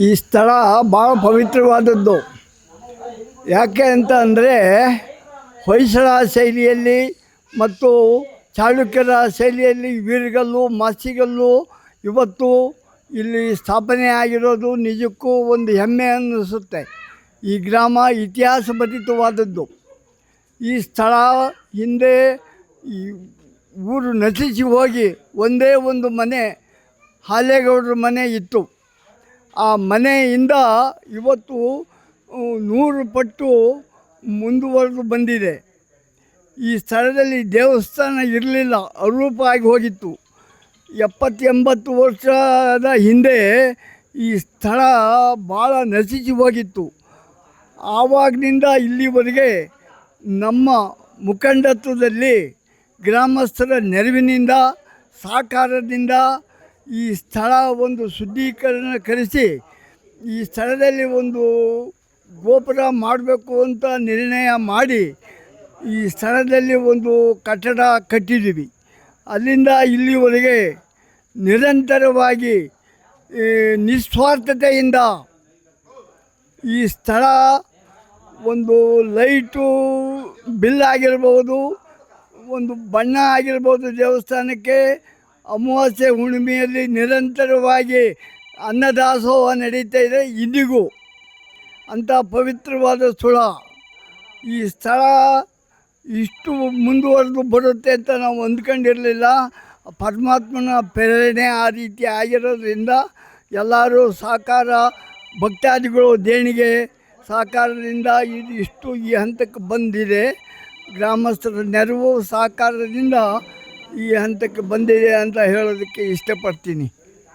ಈ ಸ್ಥಳ ಭಾಳ ಪವಿತ್ರವಾದದ್ದು. ಯಾಕೆ ಅಂತ ಅಂದರೆ ಹೊಯ್ಸಳ ಶೈಲಿಯಲ್ಲಿ ಮತ್ತು ಚಾಳುಕ್ಯರ ಶೈಲಿಯಲ್ಲಿ ವೀರಗಲ್ಲು ಮಾಸ್ತಿಗಲ್ಲು ಇವತ್ತು ಇಲ್ಲಿ ಸ್ಥಾಪನೆ ಆಗಿರೋದು ನಿಜಕ್ಕೂ ಒಂದು ಹೆಮ್ಮೆ ಅನ್ನಿಸುತ್ತೆ. ಈ ಗ್ರಾಮ ಇತಿಹಾಸ ಭರಿತವಾದದ್ದು. ಈ ಸ್ಥಳ ಹಿಂದೆ ಈ ಊರು ನಶಿಸಿ ಹೋಗಿ ಒಂದೇ ಒಂದು ಮನೆ, ಹಾಲೇಗೌಡರ ಮನೆ ಇತ್ತು. ಆ ಮನೆಯಿಂದ ಇವತ್ತು 100 ಪಟ್ಟು ಮುಂದುವರೆದು ಬಂದಿದೆ. ಈ ಸ್ಥಳದಲ್ಲಿ ದೇವಸ್ಥಾನ ಇರಲಿಲ್ಲ, ಅಪರೂಪ ಆಗಿ ಹೋಗಿತ್ತು. 70-80 ವರ್ಷದ ಹಿಂದೆ ಈ ಸ್ಥಳ ಭಾಳ ನಶಿಸಿ ಹೋಗಿತ್ತು. ಆವಾಗಿನಿಂದ ಇಲ್ಲಿವರೆಗೆ ನಮ್ಮ ಮುಖಂಡತ್ವದಲ್ಲಿ ಗ್ರಾಮಸ್ಥರ ನೆರವಿನಿಂದ ಸಹಕಾರದಿಂದ ಈ ಸ್ಥಳ ಒಂದು ಶುದ್ಧೀಕರಿಸಿ ಈ ಸ್ಥಳದಲ್ಲಿ ಒಂದು ಗೋಪುರ ಮಾಡಬೇಕು ಅಂತ ನಿರ್ಣಯ ಮಾಡಿ ಈ ಸ್ಥಳದಲ್ಲಿ ಒಂದು ಕಟ್ಟಡ ಕಟ್ಟಿದ್ದೀವಿ. ಅಲ್ಲಿಂದ ಇಲ್ಲಿವರೆಗೆ ನಿರಂತರವಾಗಿ ನಿಸ್ವಾರ್ಥತೆಯಿಂದ ಈ ಸ್ಥಳ ಒಂದು ಲೈಟು ಬಿಲ್ ಆಗಿರ್ಬೋದು, ಒಂದು ಬಣ್ಣ ಆಗಿರ್ಬೋದು, ದೇವಸ್ಥಾನಕ್ಕೆ ಅಮಾವಾಸ್ಯೆ ಹುಣ್ಣಿಮೆಯಲ್ಲಿ ನಿರಂತರವಾಗಿ ಅನ್ನದಾಸೋಹ ನಡೀತಾ ಇದೆ. ಇಂದಿಗೂ ಅಂಥ ಪವಿತ್ರವಾದ ಸ್ಥಳ. ಈ ಸ್ಥಳ ಇಷ್ಟು ಮುಂದುವರೆದು ಬರುತ್ತೆ ಅಂತ ನಾವು ಅಂದ್ಕೊಂಡಿರಲಿಲ್ಲ. ಪರಮಾತ್ಮನ ಪ್ರೇರಣೆ ಆ ರೀತಿ ಆಗಿರೋದ್ರಿಂದ ಎಲ್ಲರೂ ಸಹಕಾರ, ಭಕ್ತಾದಿಗಳು ದೇಣಿಗೆ ಸಹಕಾರದಿಂದ ಇದು ಇಷ್ಟು ಈ ಹಂತಕ್ಕೆ ಬಂದಿದೆ. ಗ್ರಾಮಸ್ಥರ ನೆರವು ಸಹಕಾರದಿಂದ ಈ ಹಂತಕ್ಕೆ ಬಂದಿದೆ ಅಂತ ಹೇಳೋದಕ್ಕೆ ಇಷ್ಟಪಡ್ತೀನಿ.